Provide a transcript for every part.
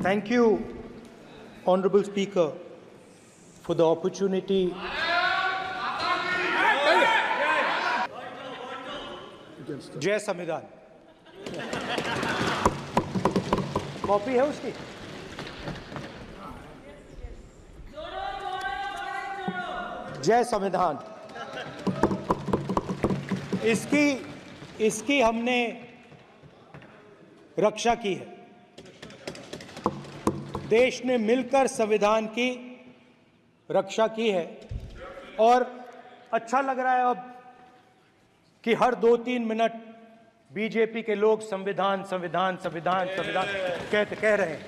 Thank you, Honorable Speaker, for the opportunity. जय संविधान। Copy है उसकी? जय संविधान। इसकी हमने रक्षा की है। देश ने मिलकर संविधान की रक्षा की है और अच्छा लग रहा है अब कि हर 2-3 मिनट बीजेपी के लोग संविधान संविधान संविधान संविधान कह रहे हैं।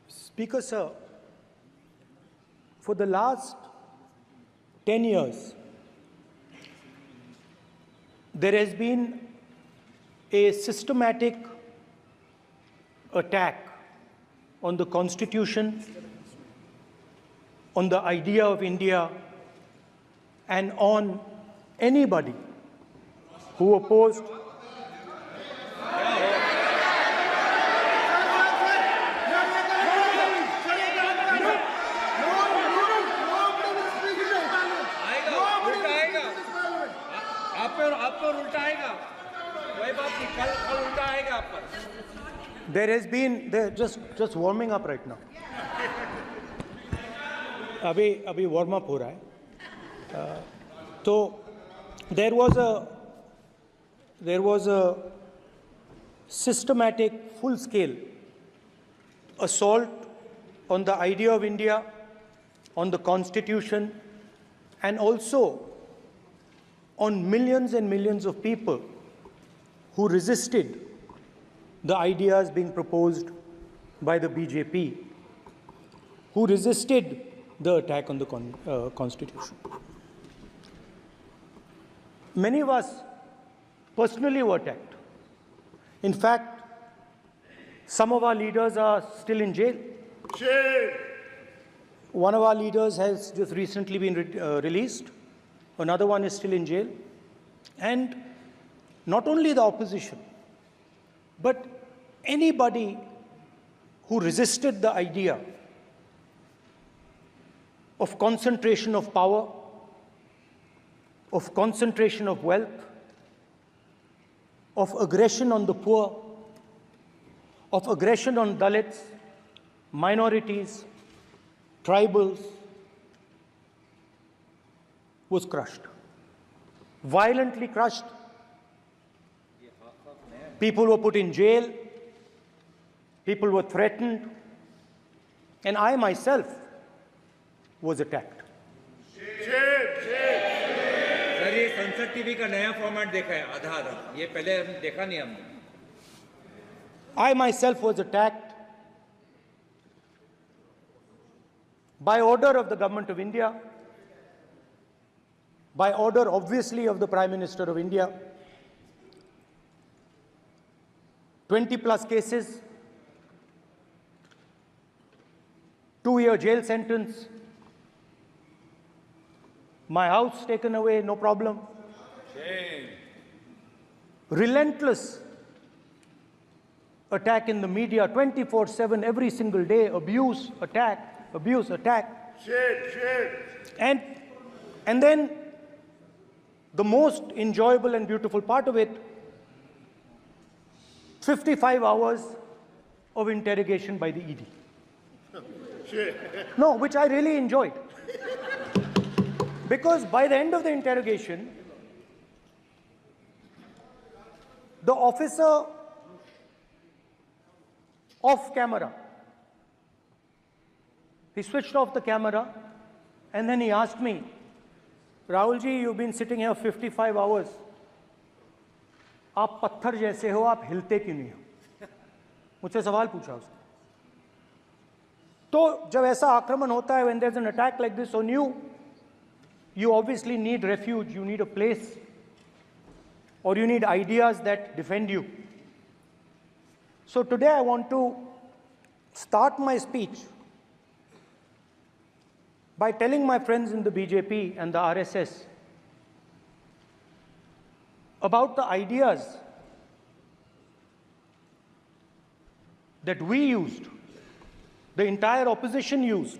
Speaker sir, for the last 10 years, there has been a systematic attack on the Constitution, on the idea of India, and on anybody who opposed. There has been just warming up right now. अभी warm up हो रहा है. तो there was a systematic, full-scale assault on the idea of India, on the Constitution, and also on millions and millions of people who resisted the ideas being proposed by the BJP, who resisted the attack on the Constitution. Many of us personally were attacked. In fact, some of our leaders are still in jail. One of our leaders has just recently been released. Another one is still in jail. And not only the opposition, but anybody who resisted the idea of concentration of power, of concentration of wealth, of aggression on the poor, of aggression on Dalits, minorities, tribals, was crushed, violently crushed. People were put in jail, people were threatened, and I myself was attacked. Sir ये संसद TV का नया format देखा है आधा ये पहले देखा नहीं हमने. I myself was attacked by order of the government of India, by order obviously of the Prime Minister of India. 20+ cases, 2-year jail sentence, my house taken away, no problem. Relentless attack in the media, 24/7, every single day, abuse, attack, abuse, attack. And then the most enjoyable and beautiful part of it, 55 hours of interrogation by the ED. No, which I really enjoyed. Because by the end of the interrogation, the officer off camera, he switched off the camera and then he asked me, Rahul ji, you've been sitting here 55 hours. आप पत्थर जैसे हो, आप हिलते क्यों नहीं हो? मुझसे सवाल पूछा उसने. तो जब ऐसा आक्रमण होता है, when there's an attack like this on you, you obviously need refuge, you need a place, or you need ideas that defend you. So today I want to start my speech by telling my friends in the BJP and the RSS about the ideas that we used, the entire opposition used,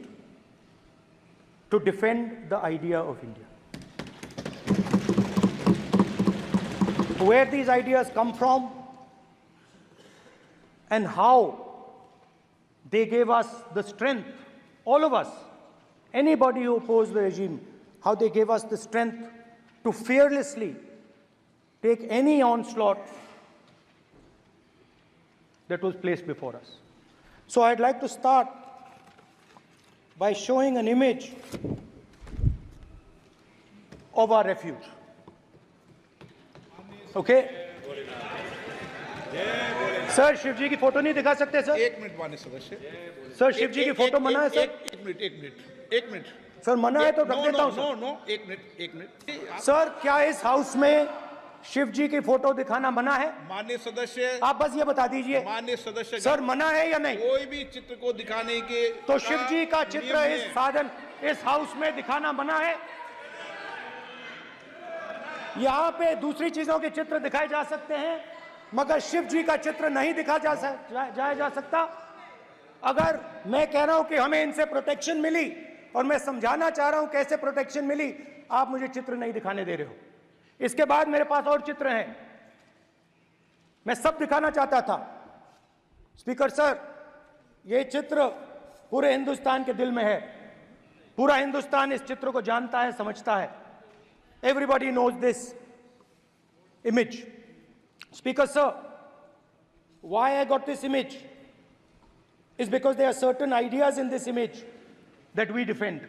to defend the idea of India. Where these ideas come from and how they gave us the strength, all of us, anybody who opposed the regime, how they gave us the strength to fearlessly take any onslaught that was placed before us. So I'd like to start by showing an image of our refuge. Okay? Sir Shiv ji की photo नहीं दिखा सकते sir? एक minute माननीय सदस्य। Sir Shiv ji की photo मना है सर? एक मिनट सर मना है तो रख देता हूं सर। नो एक मिनट सर क्या इस हाउस में शिव जी की फोटो दिखाना मना है? माननीय सदस्य, आप बस ये बता दीजिए माननीय सदस्य सर मना है या नहीं? कोई भी चित्र को दिखाने के तो शिव जी का चित्र इस साधन इस हाउस में दिखाना मना है? यहाँ पे दूसरी चीजों के चित्र दिखाए जा सकते हैं मगर शिव जी का चित्र नहीं दिखा जा सकता। अगर मैं कह रहा हूं कि हमें इनसे प्रोटेक्शन मिली और मैं समझाना चाह रहा हूं कैसे प्रोटेक्शन मिली, आप मुझे चित्र नहीं दिखाने दे रहे हो। इसके बाद मेरे पास और चित्र हैं, मैं सब दिखाना चाहता था। स्पीकर सर, ये चित्र पूरे हिंदुस्तान के दिल में है, पूरा हिंदुस्तान इस चित्र को जानता है, समझता है। Everybody knows this image. Speaker sir, why I got this image is because there are certain ideas in this image that we defend,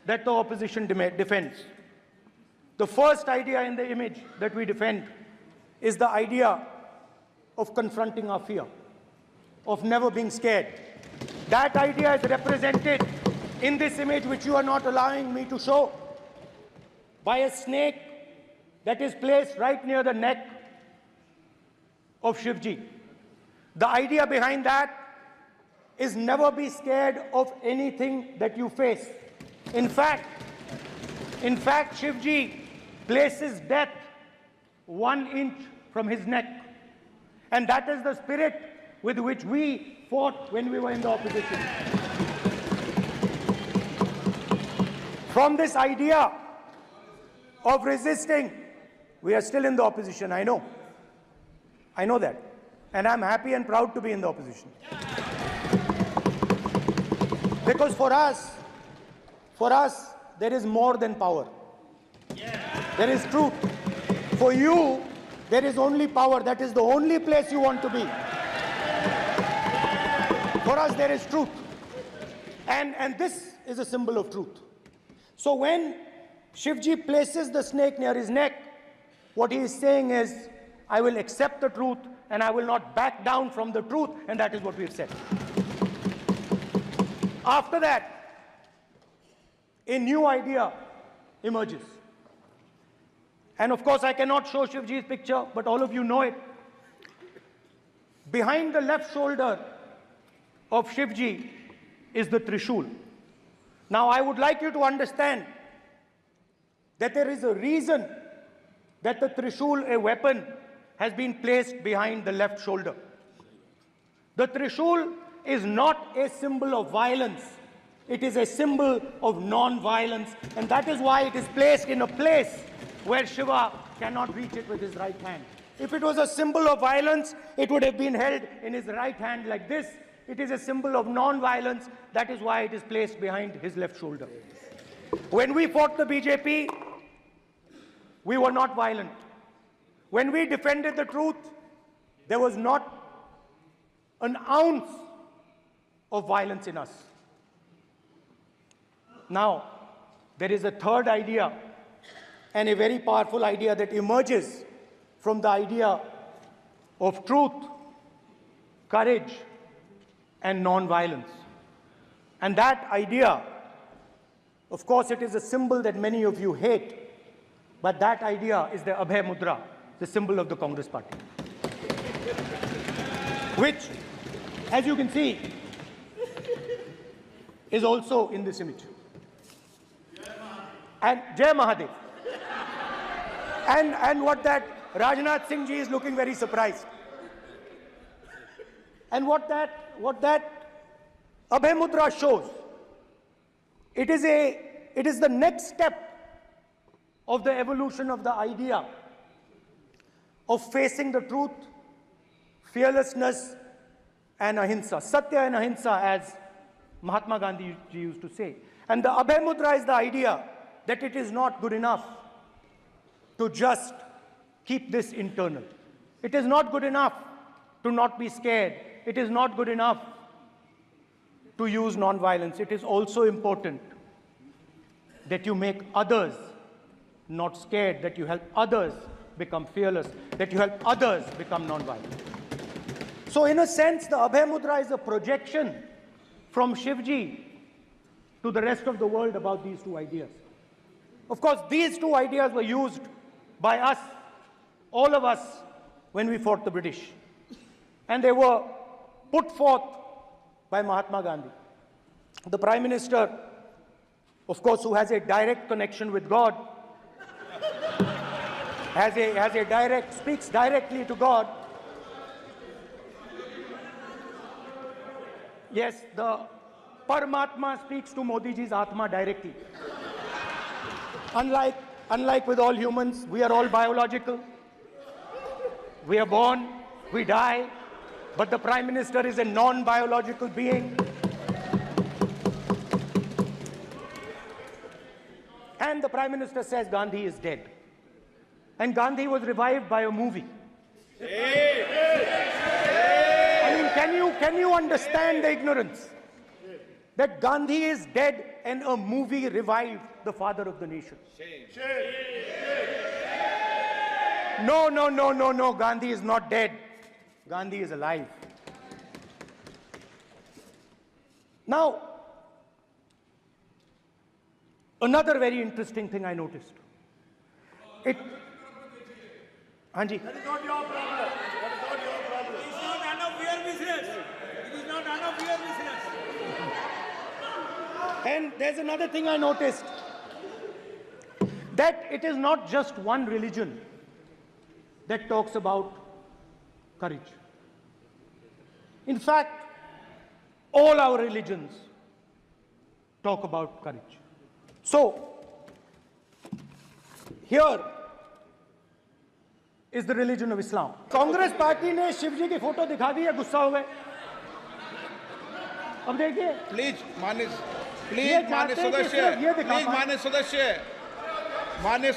that the opposition defends. The first idea in the image that we defend is the idea of confronting our fear, of never being scared. That idea is represented in this image, which you are not allowing me to show, by a snake that is placed right near the neck of Shivji. The idea behind that is never be scared of anything that you face. In fact, Shivji places death 1 inch from his neck. And that is the spirit with which we fought when we were in the opposition. From this idea of resisting, we are still in the opposition, I know. I know that. And I'm happy and proud to be in the opposition. Because for us, there is more than power. There is truth. For you, there is only power. That is the only place you want to be. For us, there is truth. And this is a symbol of truth. So when Shivji places the snake near his neck, what he is saying is, I will accept the truth and I will not back down from the truth, and that is what we have said. After that, a new idea emerges. And of course, I cannot show Shivji's picture, but all of you know it. Behind the left shoulder of Shivji is the Trishul. Now, I would like you to understand that there is a reason that the Trishul, a weapon, has been placed behind the left shoulder. The Trishul is not a symbol of violence. It is a symbol of non-violence, and that is why it is placed in a place where Shiva cannot reach it with his right hand. If it was a symbol of violence, it would have been held in his right hand like this. It is a symbol of non-violence. That is why it is placed behind his left shoulder. When we fought the BJP, we were not violent. When we defended the truth, there was not an ounce of violence in us. Now, there is a third idea, and a very powerful idea that emerges from the idea of truth, courage, and non-violence. And that idea, of course, it is a symbol that many of you hate, but that idea is the Abhay Mudra, the symbol of the Congress Party, which, as you can see, is also in this image. And Jai Mahadev. And what that Rajnath Singh ji is looking very surprised. And what that Abhay Mudra shows, it is the next step of the evolution of the idea of facing the truth, fearlessness, and ahimsa. Satya and ahimsa, as Mahatma Gandhi ji used to say. And the Abhay Mudra is the idea that it is not good enough to just keep this internal. It is not good enough to not be scared. It is not good enough to use non-violence. It is also important that you make others not scared, that you help others become fearless, that you help others become non-violent. So in a sense, the Abhay Mudra is a projection from Shivji to the rest of the world about these two ideas. Of course, these two ideas were used by us, all of us, when we fought the British. And they were put forth by Mahatma Gandhi. The Prime Minister, of course, who has a direct connection with God, speaks directly to God. Yes, the Paramatma speaks to Modi ji's Atma directly. Unlike with all humans, we are all biological. We are born, we die, but the Prime Minister is a non-biological being. And the Prime Minister says Gandhi is dead. And Gandhi was revived by a movie. I mean, can you understand the ignorance? That Gandhi is dead and a movie revived the father of the nation. No, Gandhi is not dead. Gandhi is alive. Now, another very interesting thing I noticed. Hanji. That is not your problem. That is not your problem. It is not none of your business. It is not none of your business. And there's another thing I noticed. That it is not just one religion that talks about courage. In fact, all our religions talk about courage. So, here is the religion of Islam. Congress party ने शिव जी की photo दिखा दी है, गुस्सा हो गए. अब देखिए, please मान्य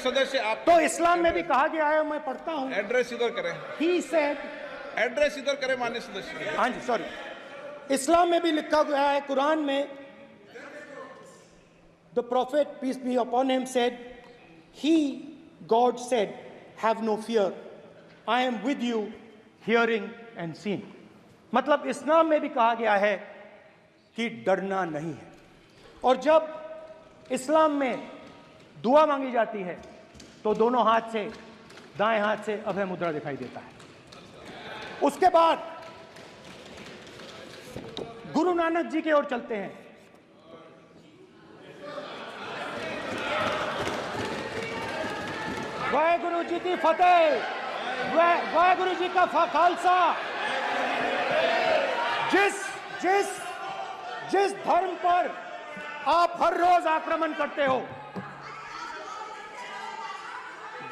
सदस्य आप तो इस्लाम में भी कहा गया है, मैं पढ़ता हूं. एड्रेस इधर करें. He said, एड्रेस इधर करें मान्य सदस्य. हाँ जी, सॉरी. इस्लाम में भी लिखा गया है, कुरान में, the prophet, peace be upon him, said, he, God said, have no fear. I am with you, hearing and seeing. मतलब इस्लाम में भी कहा गया है कि डरना नहीं है. और जब इस्लाम में दुआ मांगी जाती है तो दोनों हाथ से, दाएं हाथ से अभय मुद्रा दिखाई देता है. उसके बाद गुरु नानक जी की ओर चलते हैं. वाहेगुरु जी की फतेह, वाहेगुरु जी का खालसा. जिस धर्म पर आप हर रोज आक्रमण करते हो,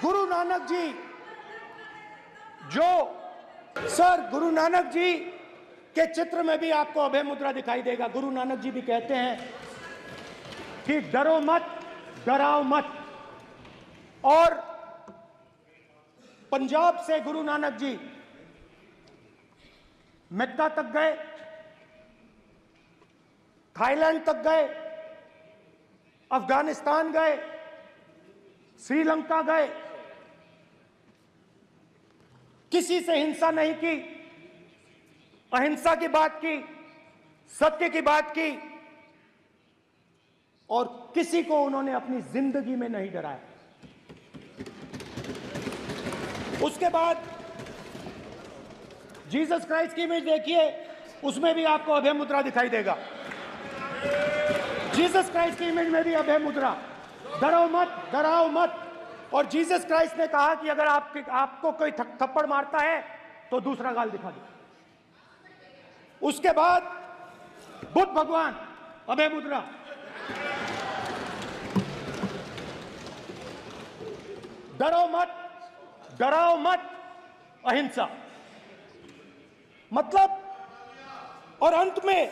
गुरु नानक जी, गुरु नानक जी के चित्र में भी आपको अभय मुद्रा दिखाई देगा. गुरु नानक जी भी कहते हैं कि डरो मत, डराओ मत. और पंजाब से गुरु नानक जी मक्का तक गए, थाईलैंड तक गए, अफगानिस्तान गए, श्रीलंका गए. किसी से हिंसा नहीं की, अहिंसा की बात की, सत्य की बात की, और किसी को उन्होंने अपनी जिंदगी में नहीं डराया. उसके बाद जीसस क्राइस्ट की इमेज देखिए, उसमें भी आपको अभय मुद्रा दिखाई देगा. जीसस क्राइस्ट की इमेज में भी अभय मुद्रा. डरो मत, डराओ मत. और जीसस क्राइस्ट ने कहा कि अगर आपको कोई थप्पड़ मारता है तो दूसरा गाल दिखा दो। उसके बाद बुद्ध भगवान, अभय मुद्रा। डराओ मत, अहिंसा। मतलब, और अंत में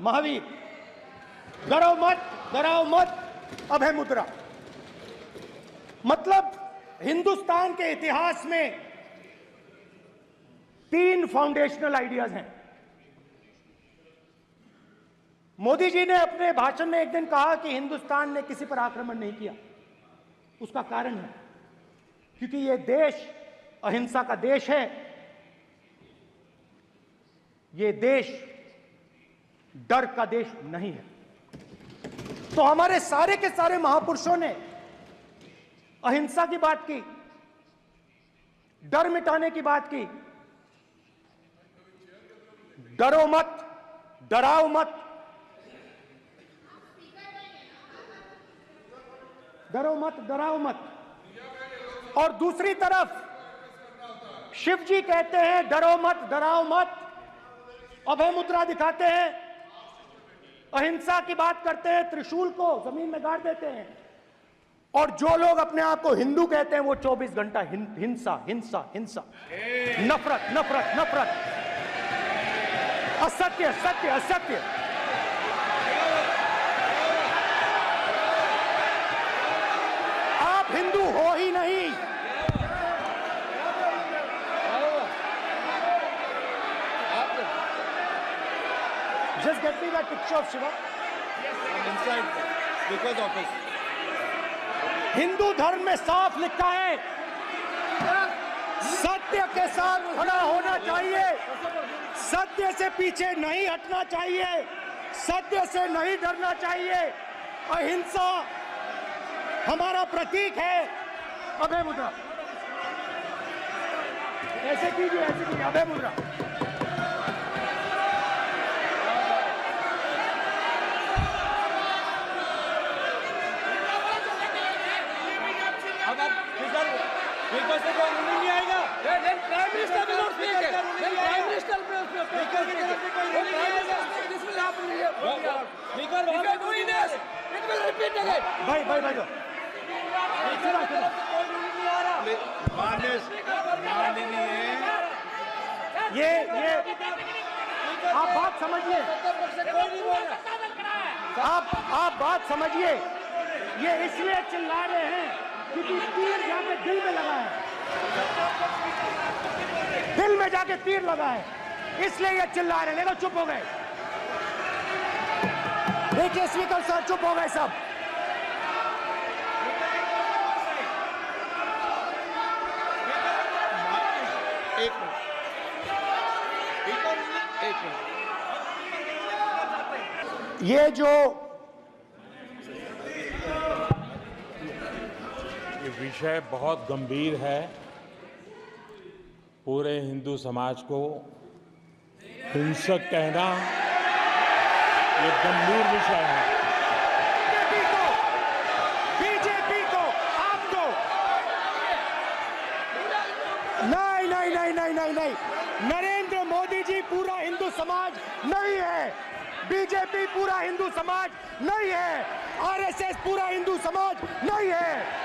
महावीर, डराओ मत, अभय मुद्रा। मतलब हिंदुस्तान के इतिहास में 3 फाउंडेशनल आइडियाज हैं। मोदी जी ने अपने भाषण में एक दिन कहा कि हिंदुस्तान ने किसी पर आक्रमण नहीं किया। उसका कारण है क्योंकि यह देश अहिंसा का देश है। यह देश डर का देश नहीं है। तो हमारे सारे के सारे महापुरुषों ने अहिंसा की बात की, डर मिटाने की बात की। डरो मत, डराओ मत, डरो मत, डराओ मत। और दूसरी तरफ शिव जी कहते हैं डरो मत, डराओ मत, अभय मुद्रा दिखाते हैं, अहिंसा की बात करते हैं, त्रिशूल को जमीन में गाड़ देते हैं। और जो लोग अपने आप को हिंदू कहते हैं वो 24 घंटा हिंसा, हिंसा, हिंसा, नफरत, नफरत, नफरत, असत्य, सत्य, असत्य। आप हिंदू हो ही नहीं। Just get me that picture of Shiva. inside speaker's office. Hindu धर्म में साफ लिखा है, सत्य के साथ खड़ा होना चाहिए, सत्य से पीछे नहीं हटना चाहिए, सत्य से नहीं डरना चाहिए। अहिंसा हमारा प्रतीक है। अभय मुद्रा, ऐसे कीजिए, अभय मुद्रा। स्पीकर से कोई रूलिंग नहीं आएगा। Prime Minister will not speak. Then Prime Minister will speak. Speaker की तरफ से कोई रूलिंग नहीं आएगा। This will happen here. Speaker If you are doing this, it will repeat again. भाई कोई रूलिंग नहीं आ रहा। ये आप बात समझिए, कोई नहीं बोल रहा। आप बात समझिए। ये इसलिए चिल्ला रहे हैं क्योंकि तीर जाके दिल में लगा है, दिल में जाके तीर लगा है, इसलिए ये चिल्ला रहे हैं। देखो चुप हो गए, देखिए स्पीकर सर चुप हो गए सब। एक मिनट। ये जो ये विषय बहुत गंभीर है। पूरे हिंदू समाज को हिंसक कहना ये गंभीर विषय है। बीजेपी को आपको नहीं, नरेंद्र मोदी जी पूरा हिंदू समाज नहीं है, बीजेपी पूरा हिंदू समाज नहीं है, आरएसएस पूरा हिंदू समाज नहीं है।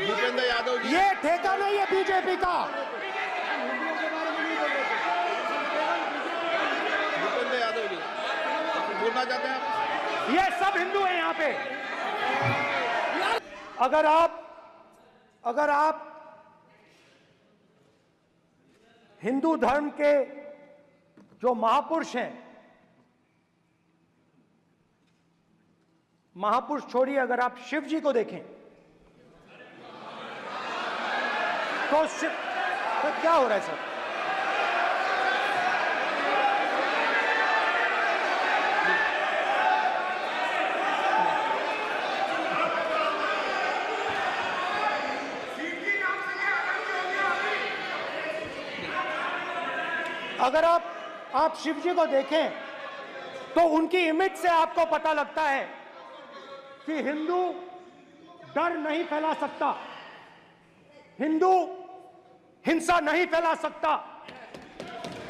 भूपेंद्र यादव जी, ये ठेका नहीं है बीजेपी का। भूपेंद्र यादव जी बोलना चाहते हैं आप? ये सब हिंदू हैं यहाँ पे। अगर आप हिंदू धर्म के जो महापुरुष हैं, महापुरुष छोड़िए, अगर आप शिव जी को देखें तो क्या हो रहा है सर? अगर आप शिव जी को देखें तो उनकी इमेज से आपको पता लगता है कि हिंदू डर नहीं फैला सकता, हिंदू हिंसा नहीं फैला सकता,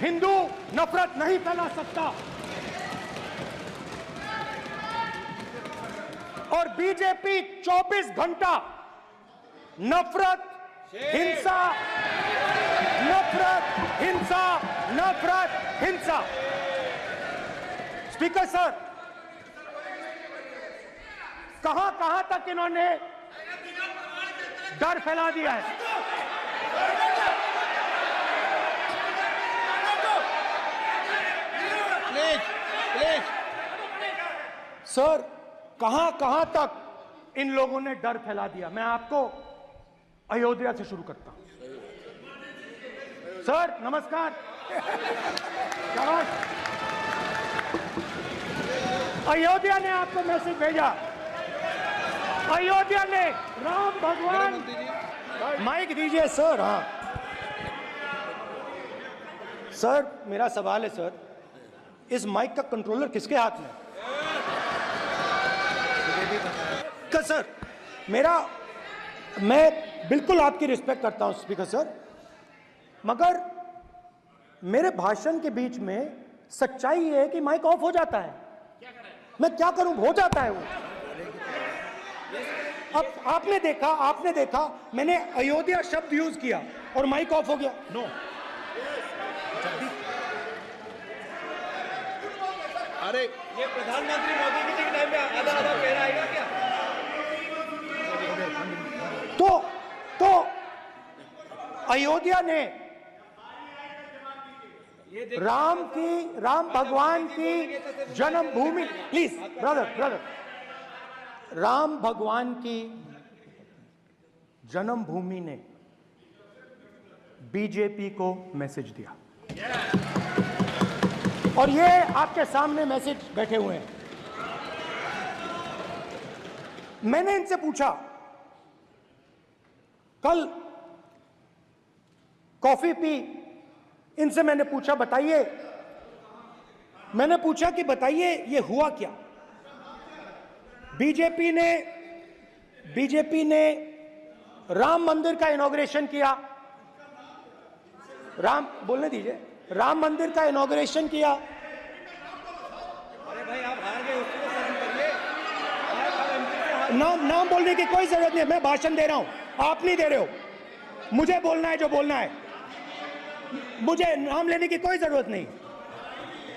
हिंदू नफरत नहीं फैला सकता। और बीजेपी 24 घंटा नफरत, हिंसा, नफरत, हिंसा, नफरत, हिंसा। स्पीकर सर, कहां तक इन्होंने डर फैला दिया है? प्लीज प्लीज सर, कहां तक इन लोगों ने डर फैला दिया? मैं आपको अयोध्या से शुरू करता हूं। सर नमस्कार। शाबाश। अयोध्या ने आपको मैसेज भेजा, अयोध्या ने राम भगवान। माइक दीजिए सर। हाँ सर, मेरा सवाल है सर, इस माइक का कंट्रोलर किसके हाथ में? सर मैं बिल्कुल आपकी रिस्पेक्ट करता हूं स्पीकर सर, मगर मेरे भाषण के बीच में सच्चाई ये है कि माइक ऑफ हो जाता है। मैं क्या करूं, हो जाता है वो। अब आपने देखा मैंने अयोध्या शब्द यूज किया और माइक ऑफ हो गया। नो, अरे ये प्रधानमंत्री मोदी जी के टाइम में आधा आधा पैरा आएगा क्या? तो अयोध्या ने राम भगवान की जन्मभूमि, प्लीज ब्रदर, राम भगवान की जन्मभूमि ने बीजेपी को मैसेज दिया, और ये आपके सामने मैसेज बैठे हुए हैं। मैंने इनसे पूछा, कल कॉफी पी, इनसे मैंने पूछा कि बताइए ये हुआ क्या? बीजेपी ने राम मंदिर का इनॉग्रेशन किया, बोलने दीजिए, राम मंदिर का इनॉग्रेशन किया। अरे भाई आप हार गए, उसको सहन करिए। नाम बोलने की कोई जरूरत नहीं है, मैं भाषण दे रहा हूं, आप नहीं दे रहे हो। मुझे बोलना है जो बोलना है, मुझे नाम लेने की कोई जरूरत नहीं,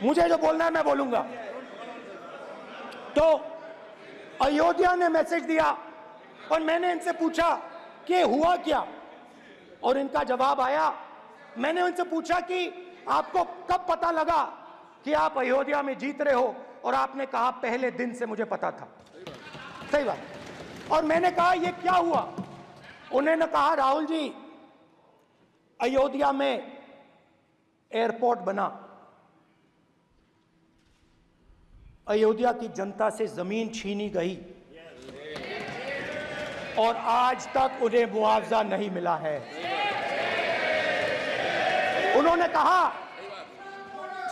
मुझे जो बोलना है मैं बोलूंगा। तो अयोध्या ने मैसेज दिया और मैंने इनसे पूछा कि हुआ क्या, और इनका जवाब आया। मैंने उनसे पूछा कि आपको कब पता लगा कि आप अयोध्या में जीत रहे हो, और आपने कहा पहले दिन से मुझे पता था। सही बात। और मैंने कहा ये क्या हुआ? उन्होंने कहा राहुल जी, अयोध्या में एयरपोर्ट बना, अयोध्या की जनता से जमीन छीनी गई और आज तक उन्हें मुआवजा नहीं मिला है। उन्होंने कहा,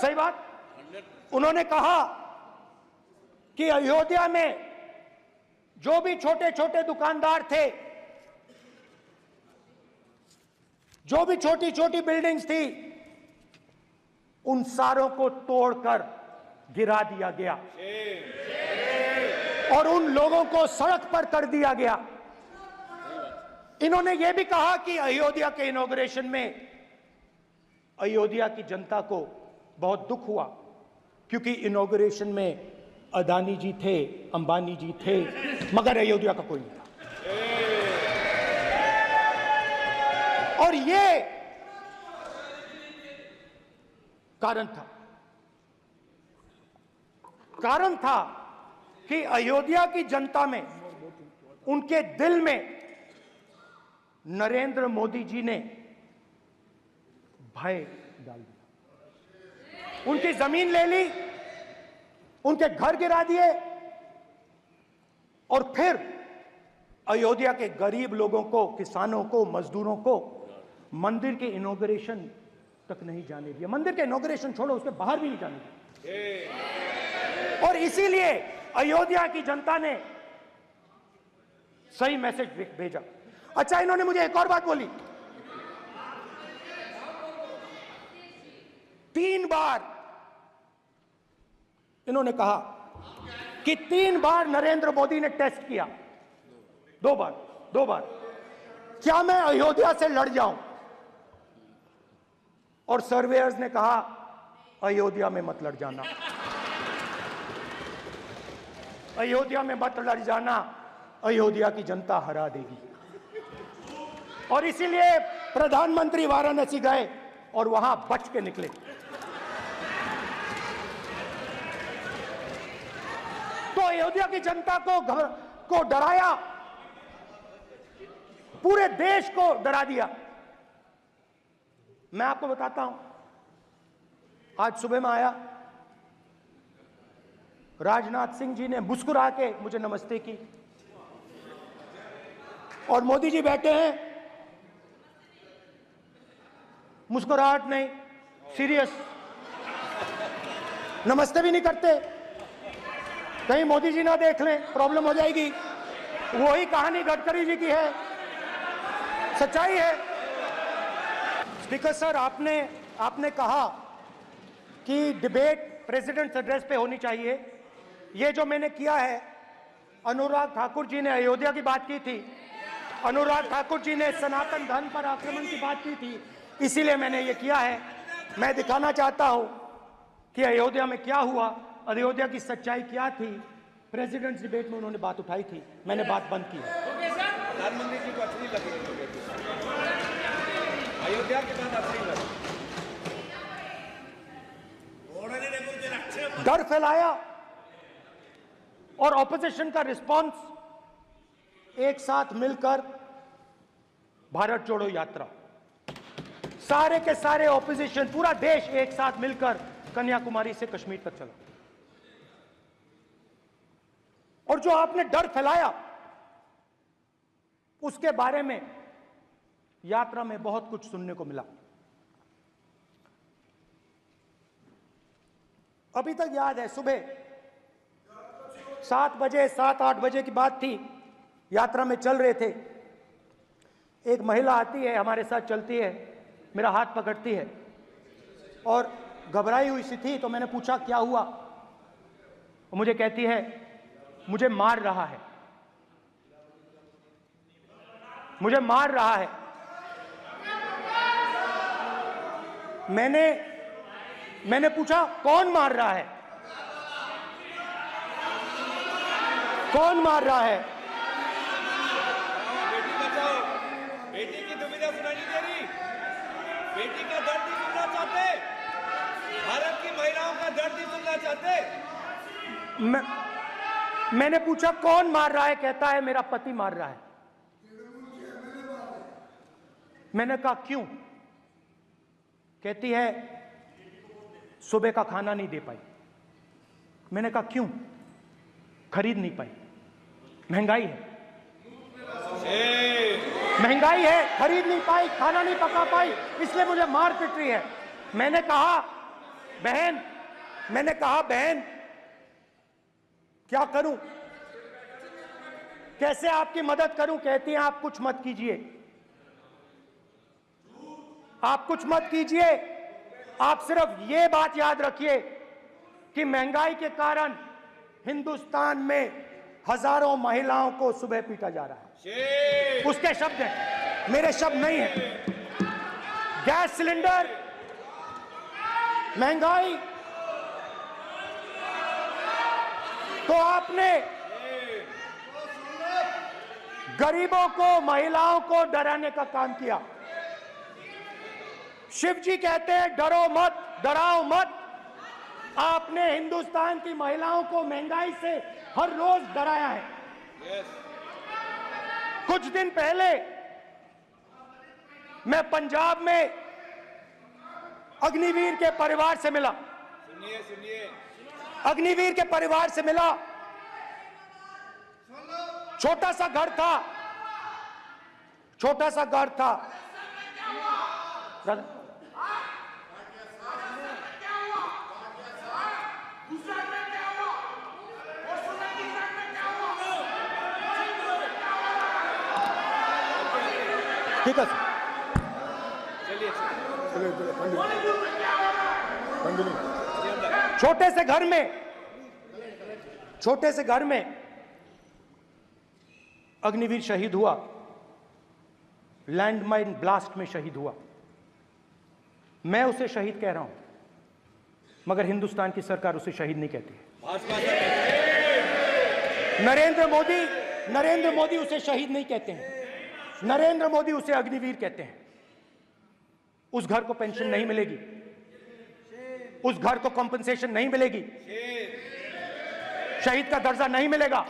सही बात, उन्होंने कहा कि अयोध्या में जो भी छोटे छोटे दुकानदार थे, जो भी छोटी छोटी बिल्डिंग्स थी, उन सारों को तोड़कर गिरा दिया गया और उन लोगों को सड़क पर कर दिया गया। इन्होंने यह भी कहा कि अयोध्या के इनॉग्रेशन में अयोध्या की जनता को बहुत दुख हुआ, क्योंकि इनॉग्रेशन में अदानी जी थे, अंबानी जी थे, मगर अयोध्या का कोई नहीं था। और ये कारण था कि अयोध्या की जनता में, उनके दिल में नरेंद्र मोदी जी ने भय डाल दिया। उनकी जमीन ले ली, उनके घर गिरा दिए, और फिर अयोध्या के गरीब लोगों को, किसानों को, मजदूरों को मंदिर के इनॉग्रेशन तक नहीं जाने दिया। मंदिर के इनॉग्रेशन छोड़ो, उसके बाहर भी नहीं जाने दिया। और इसीलिए अयोध्या की जनता ने सही मैसेज भेजा। अच्छा, इन्होंने मुझे एक और बात बोली, 3 बार इन्होंने कहा कि 3 बार नरेंद्र मोदी ने टेस्ट किया, 2 बार क्या मैं अयोध्या से लड़ जाऊं? और सर्वेयर्स ने कहा अयोध्या में मत लड़ जाना, अयोध्या में मत लड़ जाना, अयोध्या की जनता हरा देगी। और इसीलिए प्रधानमंत्री वाराणसी गए और वहां बच के निकले। तो अयोध्या की जनता को डराया, पूरे देश को डरा दिया। मैं आपको बताता हूं, आज सुबह में आया, राजनाथ सिंह जी ने मुस्कुरा के मुझे नमस्ते की, और मोदी जी बैठे हैं, मुस्कुराहट नहीं, सीरियस, नमस्ते भी नहीं करते। कहीं मोदी जी ना देख लें, प्रॉब्लम हो जाएगी। वही कहानी गडकरी जी की है, सच्चाई है। स्पीकर सर, आपने कहा कि डिबेट प्रेसिडेंट्स एड्रेस पे होनी चाहिए। ये जो मैंने किया है, अनुराग ठाकुर जी ने अयोध्या की बात की थी, अनुराग ठाकुर जी ने सनातन धर्म पर आक्रमण की बात की थी, इसीलिए मैंने ये किया है। मैं दिखाना चाहता हूं कि अयोध्या में क्या हुआ, अयोध्या की सच्चाई क्या थी। प्रेसिडेंट्स डिबेट में उन्होंने बात उठाई थी, मैंने बात बंद की है। प्रधानमंत्री जी को अच्छी लगी अयोध्या की बात अच्छी लगी। डर फैलाया और ऑपोजिशन का रिस्पांस एक साथ मिलकर भारत जोड़ो यात्रा, सारे के सारे ऑपोजिशन, पूरा देश एक साथ मिलकर कन्याकुमारी से कश्मीर तक चला। और जो आपने डर फैलाया, उसके बारे में यात्रा में बहुत कुछ सुनने को मिला। अभी तक याद है, सुबह 7 बजे 7-8 बजे की बात थी, यात्रा में चल रहे थे, एक महिला आती है, हमारे साथ चलती है, मेरा हाथ पकड़ती है और घबराई हुई सी थी। तो मैंने पूछा क्या हुआ, वो मुझे कहती है मुझे मार रहा है, मुझे मार रहा है। मैंने पूछा कौन मार रहा है, कौन मार रहा है? बेटी बचाओ, बेटी की दुविधा सुनाई नहीं दे रही, बेटी का दर्द नहीं सुनना चाहते, भारत की महिलाओं का दर्द नहीं सुनना चाहते। मैंने पूछा कौन मार रहा है, कहता है मेरा पति मार रहा है। मैंने कहा क्यों? कहती है सुबह का खाना नहीं दे पाई। मैंने कहा क्यों? खरीद नहीं पाई, महंगाई है, महंगाई है, खरीद नहीं पाई, खाना नहीं पका पाई, इसलिए मुझे मार पिट रही है। मैंने कहा बहन क्या करूं, कैसे आपकी मदद करूं? कहती हैं आप कुछ मत कीजिए, आप कुछ मत कीजिए, आप सिर्फ ये बात याद रखिए कि महंगाई के कारण हिंदुस्तान में हजारों महिलाओं को सुबह पीटा जा रहा है। उसके शब्द हैं, मेरे शब्द नहीं हैं। गैस सिलेंडर, महंगाई, तो आपने गरीबों को, महिलाओं को डराने का काम किया। शिव जी कहते हैं डरो मत, डराओ मत। आपने हिंदुस्तान की महिलाओं को महंगाई से हर रोज डराया है। कुछ दिन पहले मैं पंजाब में अग्निवीर के परिवार से मिला, सुनिए अग्निवीर के परिवार से मिला। छोटा सा घर था, छोटा सा घर था, ठीक है सर। छोटे से घर में अग्निवीर शहीद हुआ, लैंडमाइन ब्लास्ट में शहीद हुआ। मैं उसे शहीद कह रहा हूं, मगर हिंदुस्तान की सरकार उसे शहीद नहीं कहती है। नरेंद्र मोदी उसे शहीद नहीं कहते हैं, नरेंद्र मोदी उसे अग्निवीर कहते हैं। उस घर को पेंशन नहीं मिलेगी, उस घर को कंपनसेशन नहीं मिलेगी, शहीद का दर्जा नहीं मिलेगा।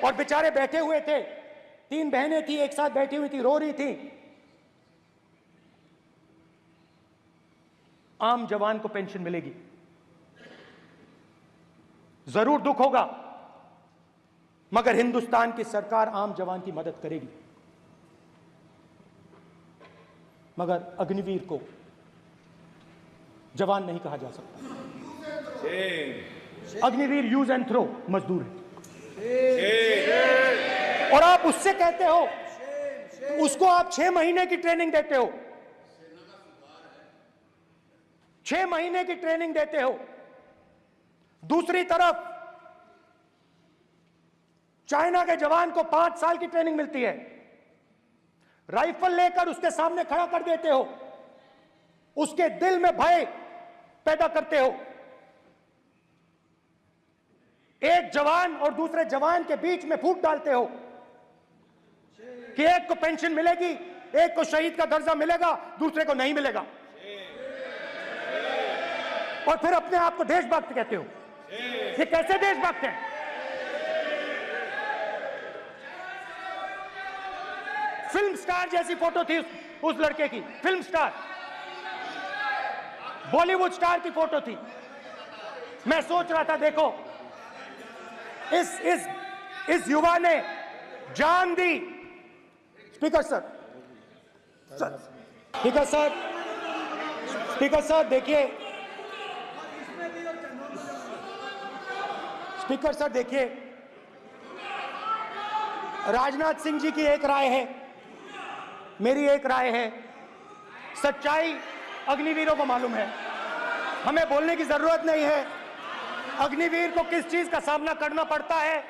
और बेचारे बैठे हुए थे, 3 बहनें थी, एक साथ बैठी हुई थी, रो रही थी। आम जवान को पेंशन मिलेगी, जरूर दुख होगा, मगर हिंदुस्तान की सरकार आम जवान की मदद करेगी। मगर अग्निवीर को जवान नहीं कहा जा सकता। अग्निवीर यूज एंड थ्रो मजदूर है। और आप उससे कहते हो, उसको आप 6 महीने की ट्रेनिंग देते हो, 6 महीने की ट्रेनिंग देते हो। दूसरी तरफ चाइना के जवान को 5 साल की ट्रेनिंग मिलती है, राइफल लेकर उसके सामने खड़ा कर देते हो, उसके दिल में भय पैदा करते हो। एक जवान और दूसरे जवान के बीच में फूट डालते हो कि एक को पेंशन मिलेगी, एक को शहीद का दर्जा मिलेगा, दूसरे को नहीं मिलेगा, और फिर अपने आप को देशभक्त कहते हो। ये कैसे देशभक्त हैं? फिल्म स्टार जैसी फोटो थी उस लड़के की, फिल्म स्टार, बॉलीवुड स्टार की फोटो थी। मैं सोच रहा था, देखो इस युवा ने जान दी। Speaker sir, speaker sir, speaker sir देखिए, स्पीकर सर देखिए, राजनाथ सिंह जी की एक राय है, मेरी एक राय है। सच्चाई अग्निवीरों को मालूम है, हमें बोलने की जरूरत नहीं है। अग्निवीर को किस चीज का सामना करना पड़ता है,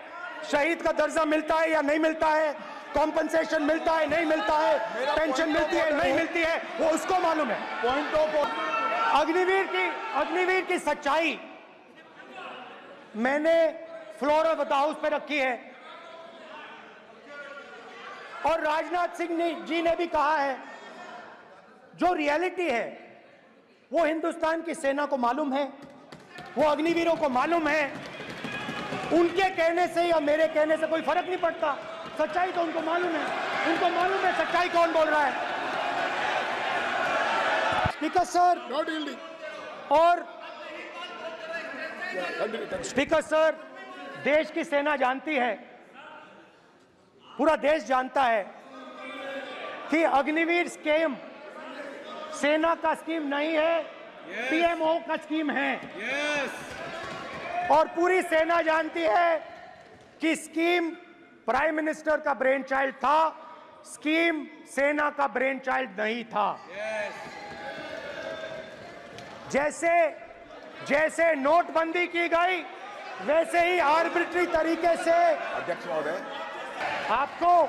शहीद का दर्जा मिलता है या नहीं मिलता है, कॉम्पनसेशन मिलता है नहीं मिलता है, पेंशन मिलती है नहीं मिलती है, वो उसको मालूम है। पॉइंट ऑफ अग्निवीर की सच्चाई मैंने फ्लोर ऑफ द हाउस पे रखी है, और राजनाथ सिंह जी ने भी कहा है, जो रियलिटी है वो हिंदुस्तान की सेना को मालूम है, वो अग्निवीरों को मालूम है। उनके कहने से या मेरे कहने से कोई फर्क नहीं पड़ता, सच्चाई तो उनको मालूम है, उनको मालूम है सच्चाई कौन बोल रहा है। स्पीकर सर, और स्पीकर सर, देश की सेना जानती है, पूरा देश जानता है कि अग्निवीर स्कीम सेना का स्कीम नहीं है, पीएमओ का स्कीम है। और पूरी सेना जानती है कि स्कीम प्राइम मिनिस्टर का ब्रेन चाइल्ड था, स्कीम सेना का ब्रेन चाइल्ड नहीं था। जैसे नोटबंदी की गई, वैसे ही आर्बिट्री तरीके से अध्यक्ष महोदय, आपको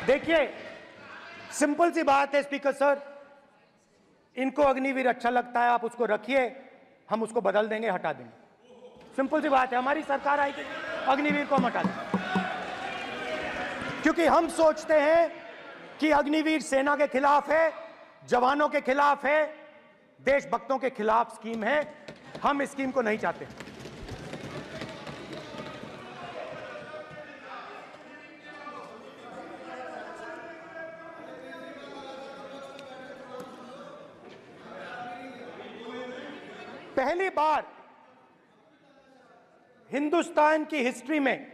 देखिए, सिंपल सी बात है स्पीकर सर, इनको अग्निवीर अच्छा लगता है, आप उसको रखिए, हम उसको बदल देंगे, हटा देंगे। सिंपल सी बात है, हमारी सरकार आएगी, अग्निवीर को हम हटा देंगे, क्योंकि हम सोचते हैं कि अग्निवीर सेना के खिलाफ है, जवानों के खिलाफ है, देशभक्तों के खिलाफ स्कीम है। हम इस स्कीम को नहीं चाहते। पहली बार हिंदुस्तान की हिस्ट्री में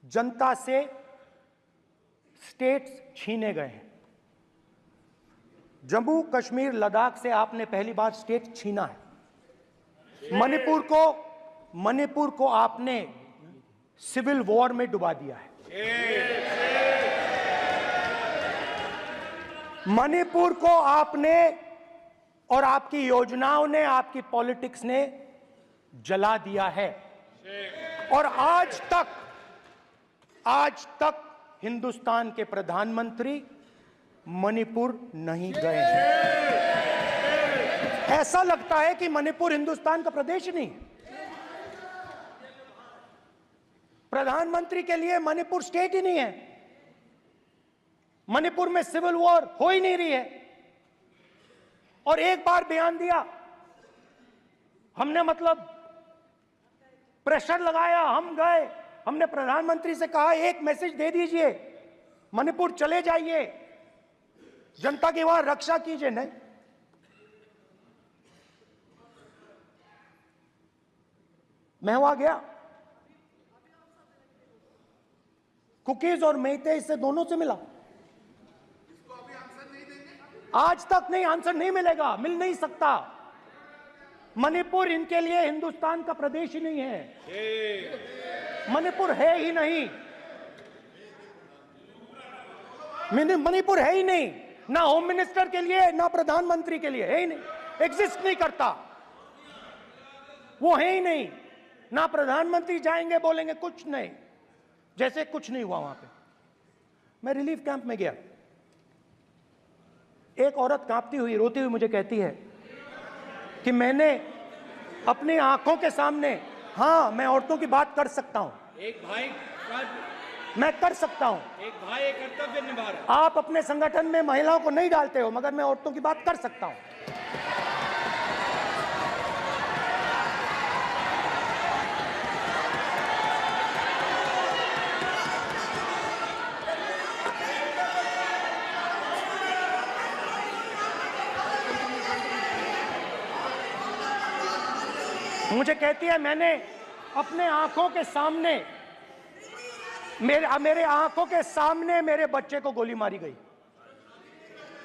जनता से स्टेट्स छीने गए हैं। जम्मू कश्मीर लद्दाख से आपने पहली बार स्टेट छीना है। मणिपुर को आपने सिविल वॉर में डुबा दिया है। मणिपुर को आपने और आपकी योजनाओं ने, आपकी पॉलिटिक्स ने जला दिया है। और आज तक हिंदुस्तान के प्रधानमंत्री मणिपुर नहीं गए हैं। ऐसा लगता है कि मणिपुर हिंदुस्तान का प्रदेश ही नहीं है। प्रधानमंत्री के लिए मणिपुर स्टेट ही नहीं है। मणिपुर में सिविल वॉर हो ही नहीं रही है। और एक बार बयान दिया हमने, मतलब प्रेशर लगाया, हम गए, हमने प्रधानमंत्री से कहा एक मैसेज दे दीजिए, मणिपुर चले जाइए, जनता की वहां रक्षा कीजिए। नहीं, मैं वहां गया, कुकीज और मेहते से दोनों से मिला। आज तक नहीं, आंसर नहीं मिलेगा, मिल नहीं सकता। मणिपुर इनके लिए हिंदुस्तान का प्रदेश ही नहीं है। मणिपुर है ही नहीं, मणिपुर है ही नहीं, ना होम मिनिस्टर के लिए ना प्रधानमंत्री के लिए, है ही नहीं, एग्जिस्ट नहीं करता, वो है ही नहीं। ना प्रधानमंत्री जाएंगे बोलेंगे कुछ नहीं, जैसे कुछ नहीं हुआ वहां पे। मैं रिलीफ कैंप में गया, एक औरत कांपती हुई, रोती हुई मुझे कहती है कि मैंने अपनी आंखों के सामने, हाँ मैं औरतों की बात कर सकता हूं, एक भाई का, मैं कर सकता हूं, एक भाई एक कर्तव्य निभा रहा है। आप अपने संगठन में महिलाओं को नहीं डालते हो, मगर मैं औरतों की बात कर सकता हूं। मुझे कहती है मैंने अपने आंखों के सामने, मेरे आंखों के सामने मेरे बच्चे को गोली मारी गई।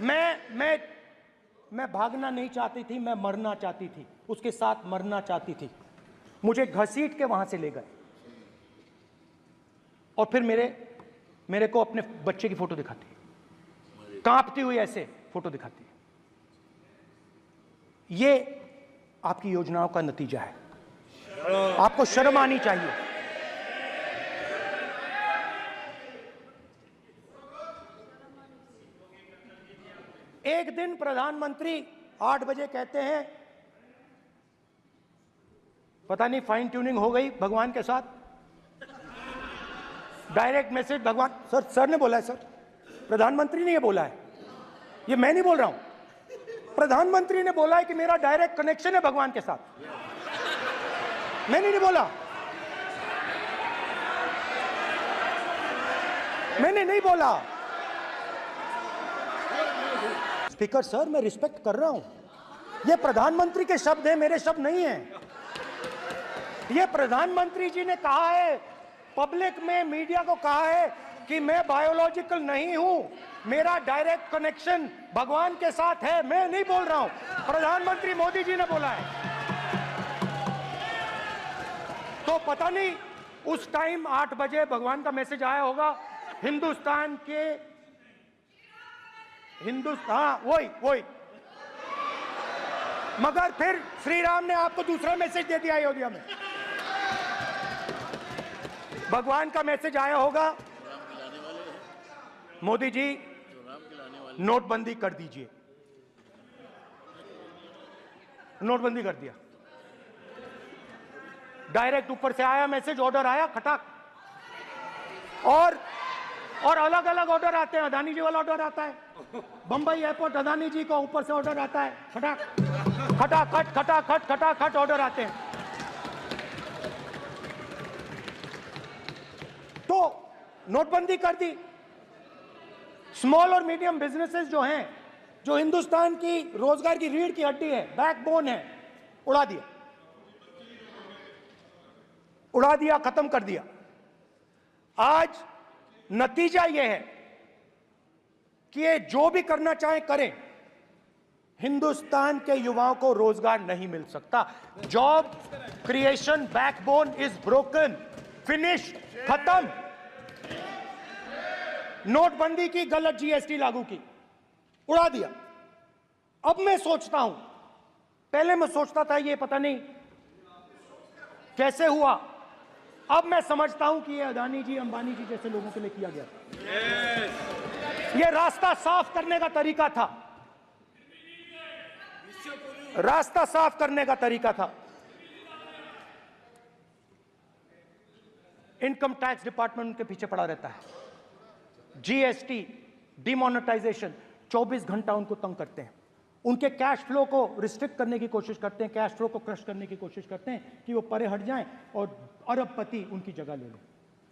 मैं भागना नहीं चाहती थी, मैं मरना चाहती थी, उसके साथ मरना चाहती थी। मुझे घसीट के वहां से ले गए और फिर मेरे को अपने बच्चे की फोटो दिखाती है, कांपती हुई ऐसे फोटो दिखाती है। ये आपकी योजनाओं का नतीजा है। आपको शर्म आनी चाहिए। एक दिन प्रधानमंत्री 8 बजे कहते हैं, पता नहीं फाइन ट्यूनिंग हो गई भगवान के साथ, डायरेक्ट मैसेज भगवान, सर ने बोला है, सर प्रधानमंत्री ने ये बोला है, ये मैं नहीं बोल रहा हूं, प्रधानमंत्री ने बोला है कि मेरा डायरेक्ट कनेक्शन है भगवान के साथ, मैंने नहीं बोला, मैंने नहीं बोला। स्पीकर सर, मैं रिस्पेक्ट कर रहा हूं, ये प्रधानमंत्री के शब्द हैं, मेरे शब्द नहीं हैं। ये प्रधानमंत्री जी ने कहा है, पब्लिक में, मीडिया को कहा है कि मैं बायोलॉजिकल नहीं हूं, मेरा डायरेक्ट कनेक्शन भगवान के साथ है, मैं नहीं बोल रहा हूं, प्रधानमंत्री मोदी जी ने बोला है। तो पता नहीं उस टाइम 8 बजे भगवान का मैसेज आया होगा हिंदुस्तान, वही, मगर फिर श्री राम ने आपको दूसरा मैसेज दे दिया अयोध्या में। भगवान का मैसेज आया होगा, मोदी जी नोटबंदी कर दीजिए, नोटबंदी कर दिया, डायरेक्ट ऊपर से आया मैसेज, ऑर्डर आया खटाक। और अलग अलग ऑर्डर आते हैं, अदानी जी वाला ऑर्डर आता है, बंबई एयरपोर्ट अदानी जी को ऊपर से ऑर्डर आता है, खटाखट ऑर्डर आते हैं। तो नोटबंदी कर दी। स्मॉल और मीडियम बिजनेसेस जो हैं, जो हिंदुस्तान की रोजगार की रीढ़ की हड्डी है, बैकबोन है, उड़ा दिया, खत्म कर दिया। आज नतीजा यह है कि ये जो भी करना चाहे करें, हिंदुस्तान के युवाओं को रोजगार नहीं मिल सकता। Job creation backbone is broken. Finish, खत्म। नोटबंदी की, गलत जीएसटी लागू की, उड़ा दिया। अब मैं सोचता हूं, पहले मैं सोचता था ये पता नहीं कैसे हुआ, अब मैं समझता हूं कि ये अदानी जी, अंबानी जी जैसे लोगों के लिए किया गया था। ये रास्ता साफ करने का तरीका था, रास्ता साफ करने का तरीका था। इनकम टैक्स डिपार्टमेंट उनके पीछे पड़ा रहता है। जीएसटी, डिमोनेटाइजेशन, 24 घंटा उनको तंग करते हैं। उनके कैश फ्लो को रिस्ट्रिक्ट करने की कोशिश करते हैं, कैश फ्लो को क्रश करने की कोशिश करते हैं कि वो परे हट जाएं और अरबपति उनकी जगह ले लें।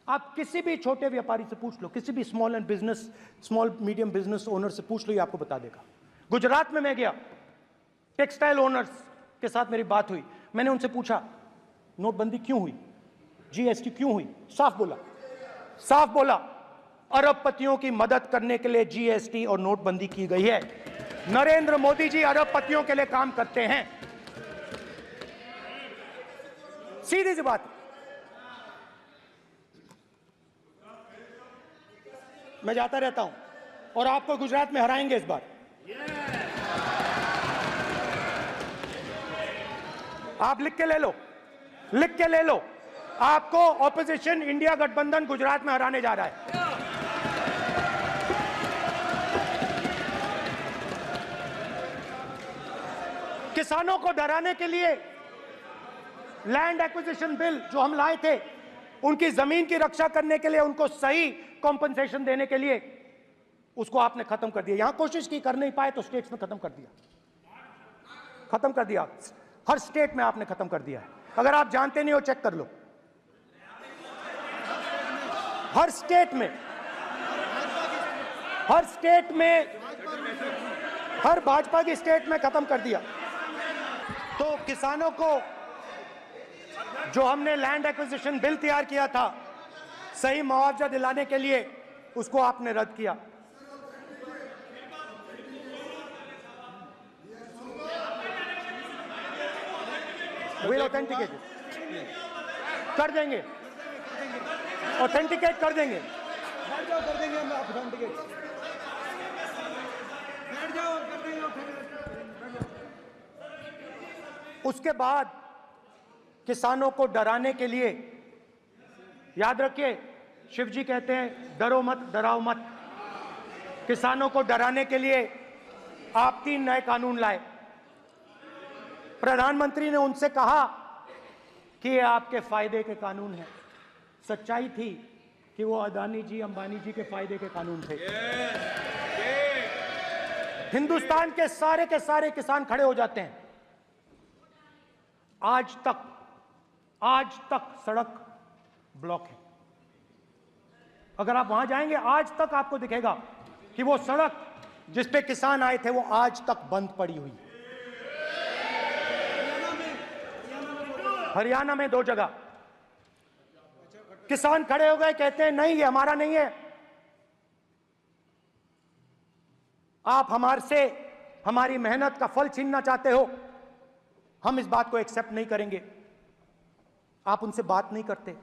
आप किसी भी छोटे व्यापारी से पूछ लो, किसी भी स्मॉल मीडियम बिजनेस ओनर से पूछ लो, ये आपको बता देगा। गुजरात में मैं गया, टेक्सटाइल ओनर्स के साथ मेरी बात हुई। मैंने उनसे पूछा नोटबंदी क्यों हुई, जीएसटी क्यों हुई? साफ बोला अरबपतियों की मदद करने के लिए जीएसटी और नोटबंदी की गई है। नरेंद्र मोदी जी अरबपतियों के लिए काम करते हैं, सीधी सी बात। मैं जाता रहता हूं और आपको गुजरात में हराएंगे इस बार। आप लिख के ले लो, आपको ऑपोजिशन इंडिया गठबंधन गुजरात में हराने जा रहा है। किसानों को डराने के लिए लैंड एक्विजिशन बिल जो हम लाए थे, उनकी जमीन की रक्षा करने के लिए, उनको सही कॉम्पनसेशन देने के लिए, उसको आपने खत्म कर दिया। यहां कोशिश की, कर नहीं पाए तो स्टेट्स में खत्म कर दिया। हर स्टेट में आपने खत्म कर दिया है। अगर आप जानते नहीं हो, चेक कर लो। हर स्टेट में, हर भाजपा की स्टेट में खत्म कर दिया। तो किसानों को जो हमने लैंड एक्विजिशन बिल तैयार किया था, सही मुआवजा दिलाने के लिए, उसको आपने रद्द किया। विल ऑथेंटिकेट कर देंगे, ऑथेंटिकेट कर देंगे। हम ऑथेंटिकेट उसके बाद किसानों को डराने के लिए, याद रखिए, शिव जी कहते हैं डरो मत, डराओ मत। किसानों को डराने के लिए आप 3 नए कानून लाए। प्रधानमंत्री ने उनसे कहा कि ये आपके फायदे के कानून हैं। सच्चाई थी कि वो अदानी जी, अंबानी जी के फायदे के कानून थे। हिंदुस्तान के सारे किसान खड़े हो जाते हैं। आज तक सड़क ब्लॉक है। अगर आप वहां जाएंगे, आज तक आपको दिखेगा कि वो सड़क जिस पे किसान आए थे, वो आज तक बंद पड़ी हुई। हरियाणा में 2 जगह किसान खड़े हो गए, कहते हैं नहीं, ये हमारा नहीं है। आप हमारे हमारी मेहनत का फल छीनना चाहते हो, हम इस बात को एक्सेप्ट नहीं करेंगे। आप उनसे बात नहीं करते,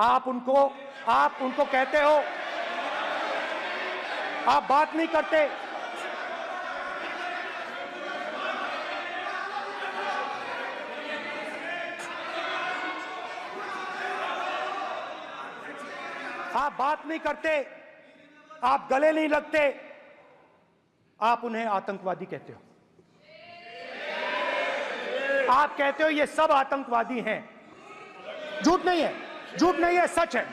आप उनको कहते हो, आप बात नहीं करते। आप बात नहीं करते, आप गले नहीं लगते, आप उन्हें आतंकवादी कहते हो। आप कहते हो ये सब आतंकवादी हैं। झूठ नहीं है, सच है।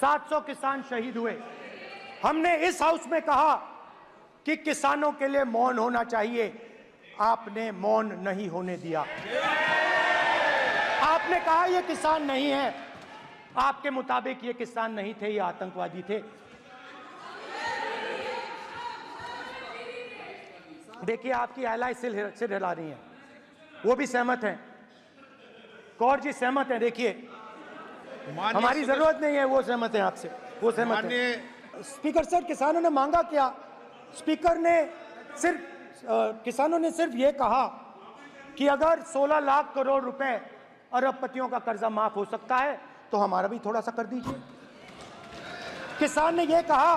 700 किसान शहीद हुए। हमने इस हाउस में कहा कि किसानों के लिए मौन होना चाहिए, आपने मौन नहीं होने दिया। आपने कहा ये किसान नहीं है, आपके मुताबिक ये किसान नहीं थे, ये आतंकवादी थे। देखिए, आपकी एलाय सिर हिला रही हैं, वो भी सहमत हैं। कौर जी सहमत हैं। देखिए, हमारी जरूरत नहीं है, वो सहमत हैं आपसे, वो सहमत हैं। स्पीकर सर, किसानों ने मांगा क्या? स्पीकर ने किसानों ने सिर्फ ये कहा कि अगर 16 लाख करोड़ रुपए अरबपतियों का कर्जा माफ हो सकता है तो हमारा भी थोड़ा सा कर दीजिए। किसान ने यह कहा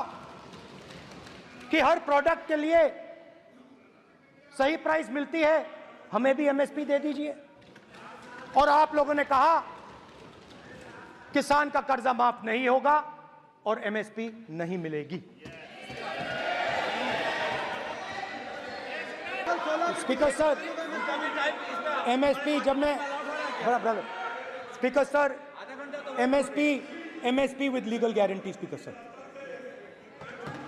कि हर प्रोडक्ट के लिए सही प्राइस मिलती है, हमें भी एमएसपी दे दीजिए। और आप लोगों ने कहा किसान का कर्जा माफ नहीं होगा और एमएसपी नहीं मिलेगी। स्पीकर सर, एमएसपी जब मैं speaker sir, MSP with legal guarantee. Speaker sir,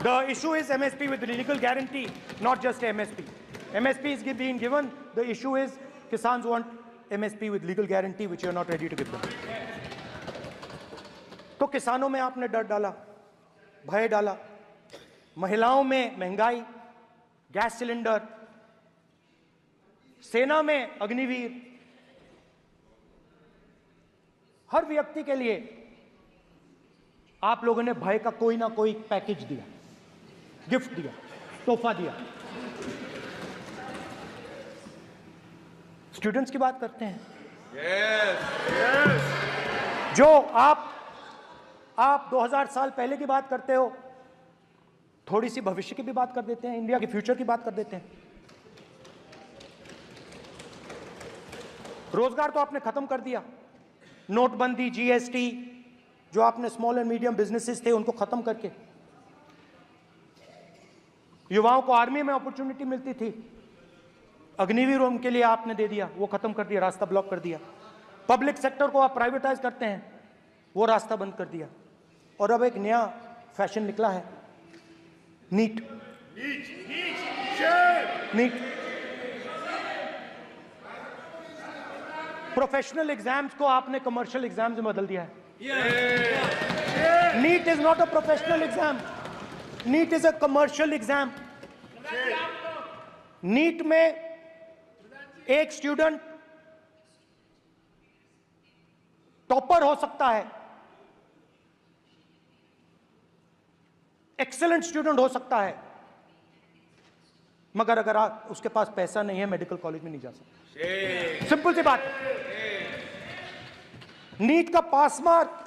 the issue is MSP with legal guarantee, not just MSP. MSP is being given. The issue is Kisans want MSP with legal guarantee, which you are not ready to give them. तो किसानों में आपने डर डाला, भय डाला, महिलाओं में महंगाई, गैस सिलेंडर, सेना में अग्निवीर, हर व्यक्ति के लिए आप लोगों ने भय का कोई ना कोई पैकेज दिया, गिफ्ट दिया, तोहफा दिया। स्टूडेंट्स की बात करते हैं। जो आप 2000 साल पहले की बात करते हो, थोड़ी सी भविष्य की भी बात कर देते हैं, इंडिया के फ्यूचर की बात कर देते हैं। रोजगार तो आपने खत्म कर दिया, नोटबंदी, जीएसटी, जो आपने स्मॉल एंड मीडियम बिजनेसेस थे उनको खत्म करके, युवाओं को आर्मी में अपॉर्चुनिटी मिलती थी, अग्निवीर उनके लिए आपने दे दिया, वो खत्म कर दिया, रास्ता ब्लॉक कर दिया। पब्लिक सेक्टर को आप प्राइवेटाइज करते हैं, वो रास्ता बंद कर दिया। और अब एक नया फैशन निकला है, नीट। प्रोफेशनल एग्जाम्स को आपने कमर्शियल एग्जाम्स में बदल दिया है। NEET is not a professional exam, NEET is a commercial exam. NEET में एक स्टूडेंट टॉपर हो सकता है, एक्सेलेंट स्टूडेंट हो सकता है, मगर अगर उसके पास पैसा नहीं है, मेडिकल कॉलेज में नहीं जा सकता। सिंपल सी बात। नीट का पास मार्क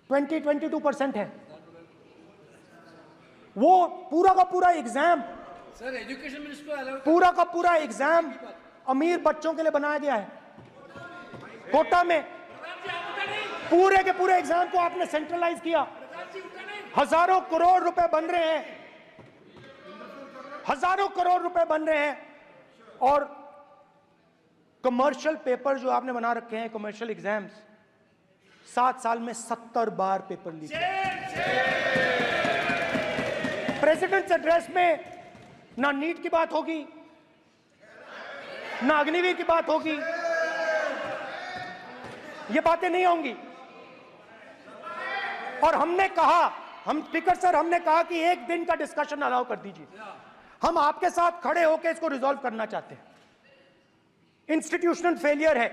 22% है। वो पूरा का पूरा एग्जाम, सर एजुकेशन मिनिस्टर पूरा का पूरा एग्जाम अमीर बच्चों के लिए बनाया गया है। कोटा में पूरे के पूरे एग्जाम को आपने सेंट्रलाइज किया। हजारों करोड़ रुपए बन रहे हैं, हजारों करोड़ रुपए बन रहे हैं। और कमर्शियल पेपर जो आपने बना रखे हैं, कमर्शियल एग्जाम्स, 7 साल में 70 बार पेपर लीक। प्रेसिडेंट्स एड्रेस में ना नीट की बात होगी, ना अग्निवीर की बात होगी, ये बातें नहीं होंगी। और हमने कहा, हम स्पीकर सर, हमने कहा कि एक दिन का डिस्कशन अलाउ कर दीजिए। हम आपके साथ खड़े होकर इसको रिजॉल्व करना चाहते हैं। इंस्टीट्यूशनल फेलियर है,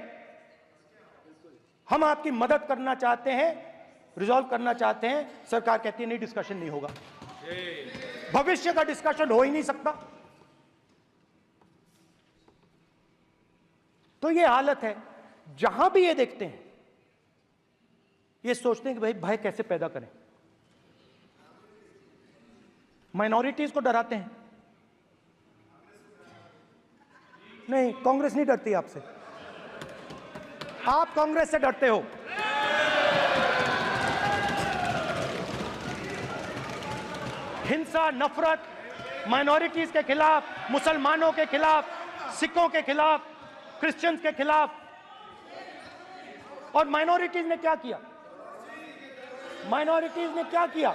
हम आपकी मदद करना चाहते हैं, रिजॉल्व करना चाहते हैं। सरकार कहती है नहीं, डिस्कशन नहीं होगा, भविष्य का डिस्कशन हो ही नहीं सकता। तो ये हालत है। जहां भी ये देखते हैं, ये सोचते हैं कि भाई भय कैसे पैदा करें, माइनॉरिटीज को डराते हैं। नहीं, कांग्रेस नहीं डरती आपसे, आप कांग्रेस से डरते हो। हिंसा, नफरत, माइनॉरिटीज के खिलाफ, मुसलमानों के खिलाफ, सिखों के खिलाफ, क्रिश्चियंस के खिलाफ। और माइनॉरिटीज ने क्या किया? माइनॉरिटीज ने क्या किया?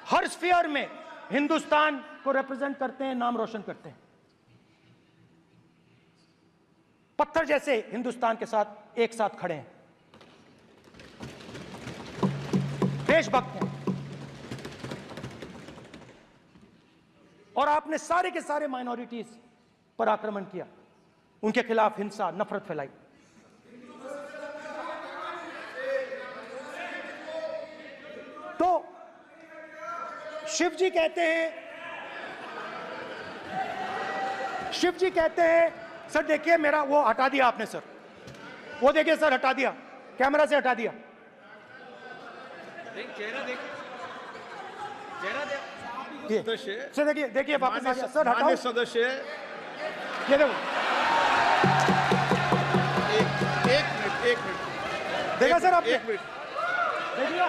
हर स्फीयर में हिंदुस्तान को रिप्रेजेंट करते हैं, नाम रोशन करते हैं। पत्थर जैसे हिंदुस्तान के साथ एक साथ खड़े हैं, देशभक्त हैं। और आपने सारे के सारे माइनॉरिटीज पर आक्रमण किया, उनके खिलाफ हिंसा, नफरत फैलाई। तो शिव जी कहते हैं सर देखिए मेरा वो हटा दिया आपने सर, वो देखिए सर हटा दिया, कैमरा से हटा दिया। नहीं, चेहरा देखिए, चेहरा देखिए। ये सदस्य सर देखिए वापस आ गया सर, हटाओ माननीय सदस्य ये देखो, एक मिनट देखा सर आपने, एक मिनट देखिए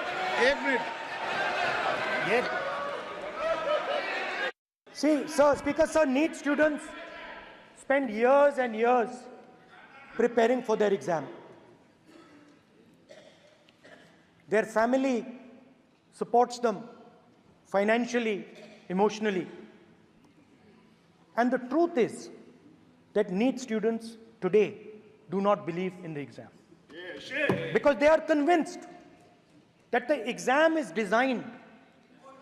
एक मिनट ये see sir, speaker sir, NEET students spend years and years preparing for their exam. Their family supports them financially, emotionally. And the truth is that NEET students today do not believe in the exam. Because they are convinced that the exam is designed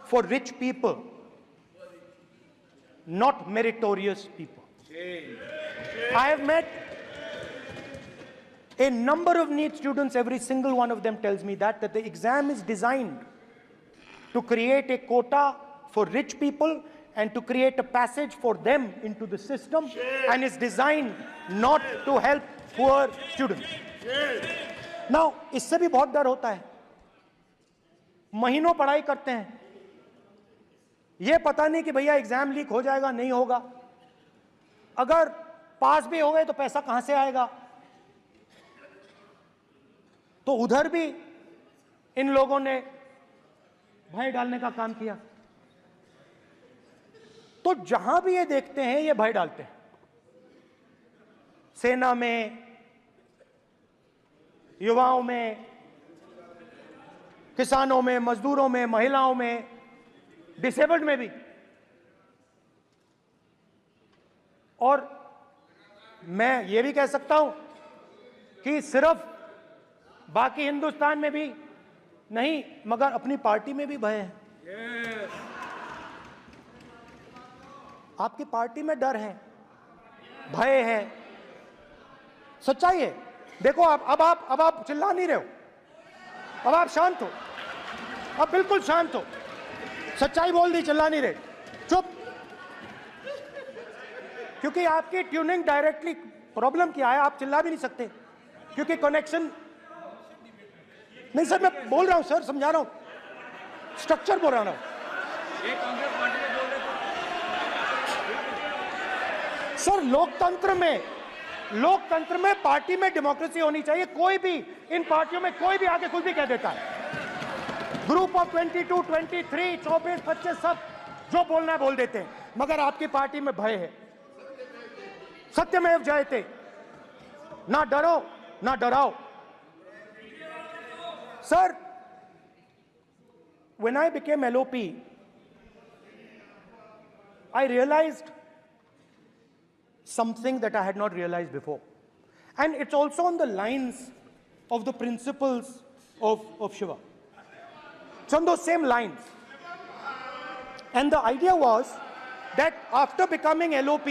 for rich people, not meritorious people. I have met a number of NEET students, every single one of them tells me that the exam is designed to create a quota for rich people and to create a passage for them into the system, and is designed not to help poor students. Now, इससे भी बहुत डर होता है। महीनों पढ़ाई करते हैं, ये पता नहीं कि भैया एग्जाम लीक हो जाएगा नहीं होगा, अगर पास भी हो गए तो पैसा कहां से आएगा। तो उधर भी इन लोगों ने भय डालने का काम किया। तो जहां भी ये देखते हैं ये भय डालते हैं, सेना में, युवाओं में, किसानों में, मजदूरों में, महिलाओं में, डिसेबल्ड में भी। और मैं ये भी कह सकता हूं कि सिर्फ बाकी हिंदुस्तान में भी नहीं, मगर अपनी पार्टी में भी भय है। आपकी पार्टी में डर है, भय है, सच्चाई है। देखो अब आप चिल्ला नहीं रहे हो, अब आप शांत हो, अब बिल्कुल शांत हो, सच्चाई बोल दी, चिल्ला नहीं रहे, चुप। क्योंकि आपकी ट्यूनिंग डायरेक्टली, प्रॉब्लम क्या है, आप चिल्ला भी नहीं सकते क्योंकि कनेक्शन नहीं। सर मैं बोल रहा हूं सर, समझा रहा हूं, स्ट्रक्चर बोल रहा हूं। एक कांग्रेस पार्टी में बोल रहे थे सर लोकतंत्र में पार्टी में डेमोक्रेसी होनी चाहिए। कोई भी इन पार्टियों में कोई भी आके कुछ भी कह देता है। ग्रुप ऑफ 22, 23, 24, 25 सब जो बोलना है बोल देते हैं, मगर आपकी पार्टी में भय है। सत्यमेव जयते, ना डरो ना डराओ। Sir, when I became LOP, I realized something that I had not realized before. And it's also on the lines of the principles of Shiva. It's on those same lines. And the idea was that after becoming LOP,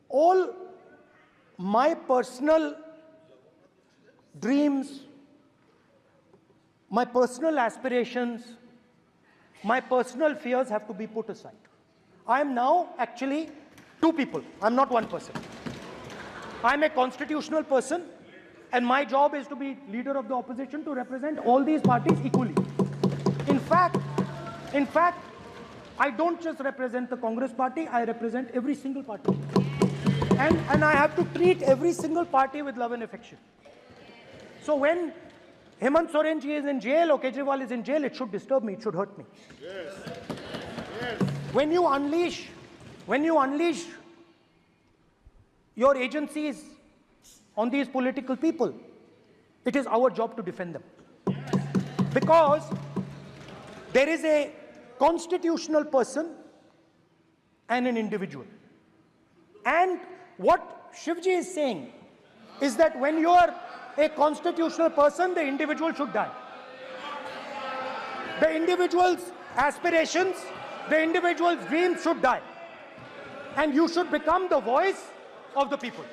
all my personal dreams, my personal aspirations, my personal fears have to be put aside. I am now actually two people. I'm not one person. I'm a constitutional person, and my job is to be leader of the opposition, to represent all these parties equally. In fact, I don't just represent the Congress party, I represent every single party. And I have to treat every single party with love and affection. So when Hemant Soren ji is in jail or Kejriwal is in jail, it should disturb me, it should hurt me. Yes. When you unleash your agencies on these political people, it is our job to defend them. Because there is a constitutional person and an individual. And what Shivji is saying is that when you are a constitutional person, the individual should die. The individual's aspirations, the individual's dreams should die. And you should become the voice of the people.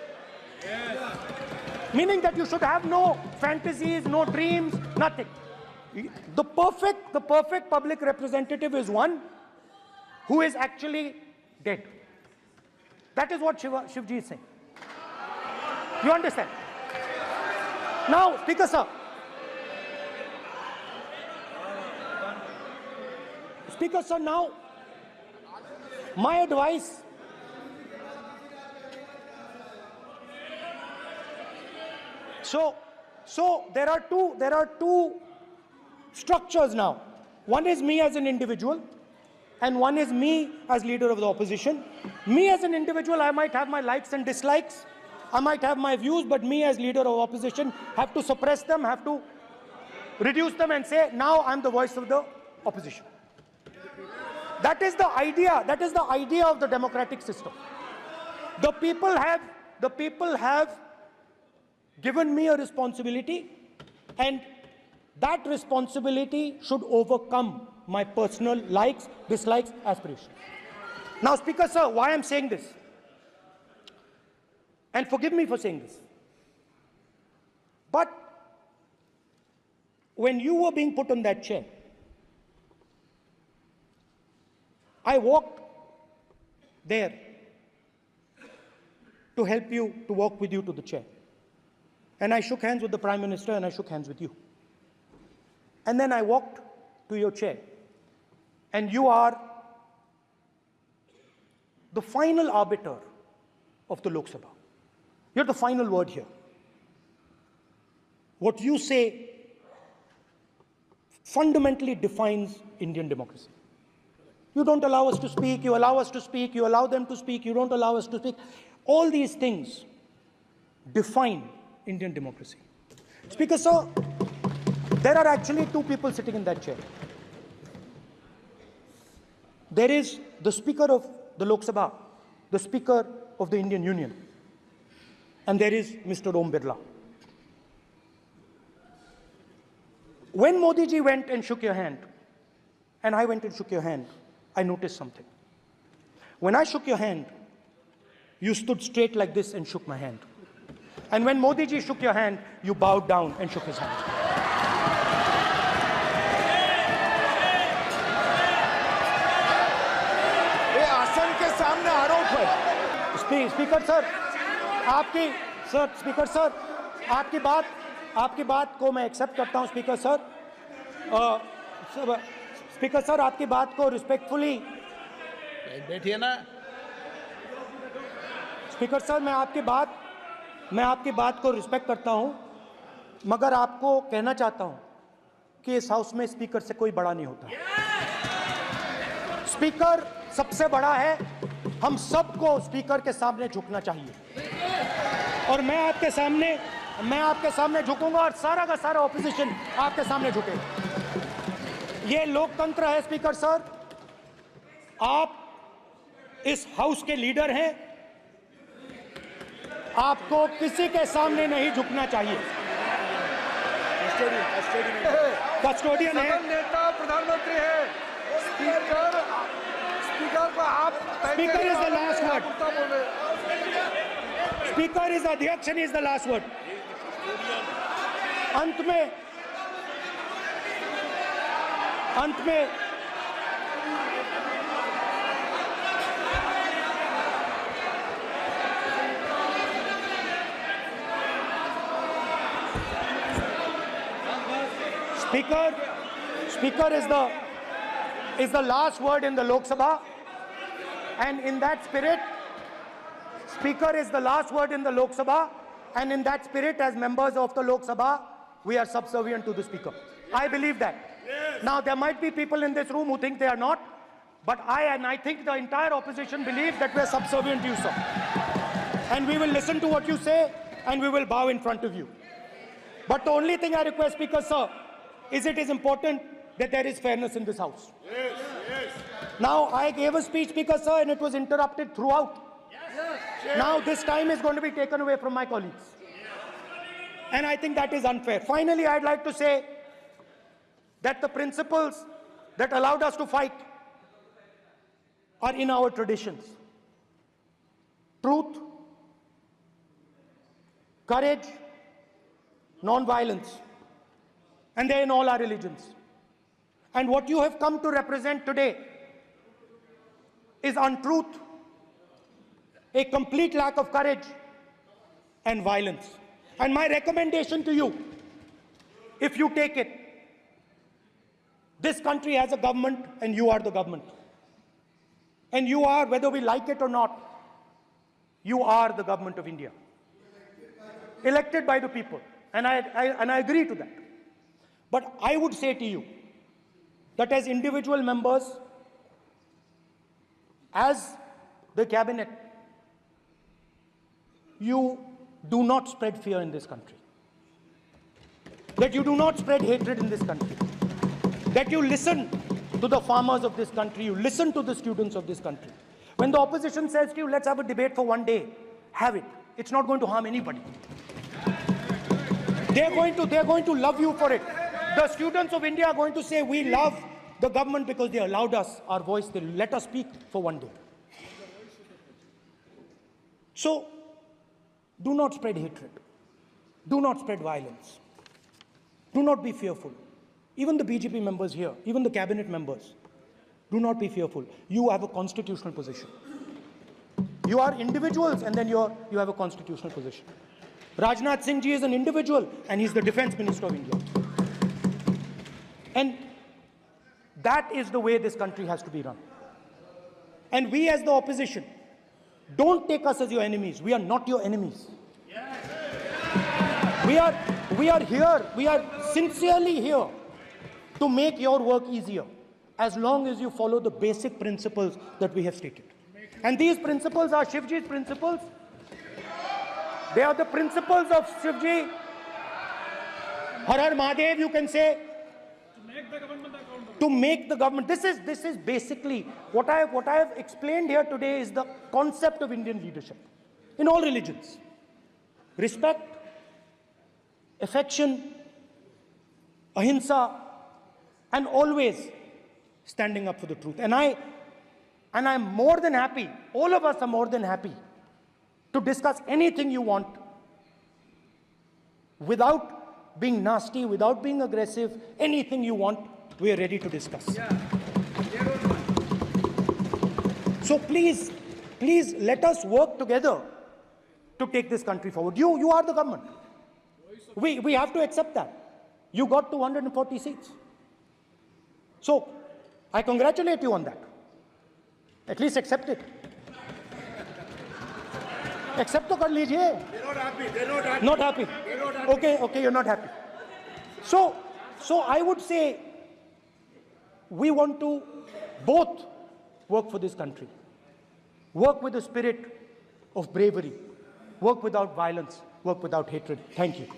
Meaning that you should have no fantasies, no dreams, nothing. The perfect public representative is one who is actually dead. That is what Shivji is saying. You understand? Now, Speaker sir. Speaker sir, now, my advice. So there are two structures now. One is me as an individual, and one is me as leader of the opposition. Me as an individual, I might have my likes and dislikes, I might have my views, but me as leader of opposition have to suppress them, have to reduce them and say, now I'm the voice of the opposition. That is the idea of the democratic system. The people have given me a responsibility, and that responsibility should overcome my personal likes, dislikes, aspirations. Now, Speaker sir, why I'm saying this, and forgive me for saying this, but when you were being put on that chair, I walked there to help you, to walk with you to the chair. And I shook hands with the Prime Minister, and I shook hands with you. And then I walked to your chair. And you are the final arbiter of the Lok Sabha. You're the final word here. What you say fundamentally defines Indian democracy. You don't allow us to speak, you allow us to speak, you allow them to speak, you don't allow us to speak. All these things define Indian democracy. Speaker sir, there are actually two people sitting in that chair. There is the Speaker of the Lok Sabha, the Speaker of the Indian Union, and there is Mr. Om Birla. When Modi ji went and shook your hand, and I went and shook your hand, I noticed something. When I shook your hand, you stood straight like this and shook my hand. And when Modi ji shook your hand, you bowed down and shook his hand. ये आसन के सामने आरोप है। Speaker sir, speaker sir, आपकी बात को मैं एक्सेप्ट करता हूं, स्पीकर सर। स्पीकर सर, आपकी बात को रिस्पेक्टफुली बैठिए ना। स्पीकर सर, मैं आपकी बात को रिस्पेक्ट करता हूं, मगर आपको कहना चाहता हूं कि इस हाउस में स्पीकर से कोई बड़ा नहीं होता। स्पीकर सबसे बड़ा है, हम सबको स्पीकर के सामने झुकना चाहिए। और मैं आपके सामने झुकूंगा, और सारा का सारा ऑपोजिशन आपके सामने झुकेगा। ये लोकतंत्र है स्पीकर सर, आप इस हाउस के लीडर हैं, आपको किसी के सामने नहीं झुकना चाहिए। कस्टोडियन है, नेता प्रधानमंत्री है, स्पीकर को आप speaker is the last word, speaker is अध्यक्ष and is the last word. अंत में Speaker is the last word in the Lok Sabha, and in that spirit, Speaker is the last word in the Lok Sabha, and in that spirit, as members of the Lok Sabha, we are subservient to the Speaker. I believe that. Yes. Now, there might be people in this room who think they are not, but I think the entire opposition believes that we are subservient to you, sir. And we will listen to what you say, and we will bow in front of you. But the only thing I request, Speaker, sir, is it is important that there is fairness in this house. Yes, yes. Now, I gave a speech, Speaker, sir, and it was interrupted throughout. Yes. Now, this time is going to be taken away from my colleagues. And I think that is unfair. Finally, I'd like to say that the principles that allowed us to fight are in our traditions. Truth, courage, non-violence, and they're in all our religions. And what you have come to represent today is untruth, a complete lack of courage, and violence. And my recommendation to you, if you take it, this country has a government and you are the government. And you are, whether we like it or not, you are the government of India. Elected by the people. And I agree to that. But I would say to you that as individual members, as the cabinet, you do not spread fear in this country. That you do not spread hatred in this country. That you listen to the farmers of this country, you listen to the students of this country. When the opposition says to you, let's have a debate for one day, have it. It's not going to harm anybody. They're going to love you for it. The students of India are going to say, we love the government because they allowed us our voice, they let us speak for one day. So, do not spread hatred. Do not spread violence. Do not be fearful. Even the BJP members here, even the cabinet members, do not be fearful. You have a constitutional position. You are individuals and then you have a constitutional position. Rajnath Singh ji is an individual and he's the Defense Minister of India. And that is the way this country has to be run. And we as the opposition, don't take us as your enemies. We are not your enemies. We are here, we are sincerely here to make your work easier, as long as you follow the basic principles that we have stated. And these principles are Shivji's principles. They are the principles of Shivji. Har Har Mahadev, you can say. To make the government. This is basically what I have explained here today is the concept of Indian leadership in all religions. Respect, affection, ahimsa, and always standing up for the truth. And I'm more than happy, all of us are more than happy to discuss anything you want without being nasty, without being aggressive, anything you want, we are ready to discuss. So please let us work together to take this country forward. You are the government. We have to accept that. You got 240 seats. So I congratulate you on that. At least accept it. Accept to kar lijiye. They're not happy. They're not happy. Not happy. They're not happy. Okay, you're not happy. So I would say we want to both work for this country. Work with the spirit of bravery. Work without violence. Work without hatred. Thank you.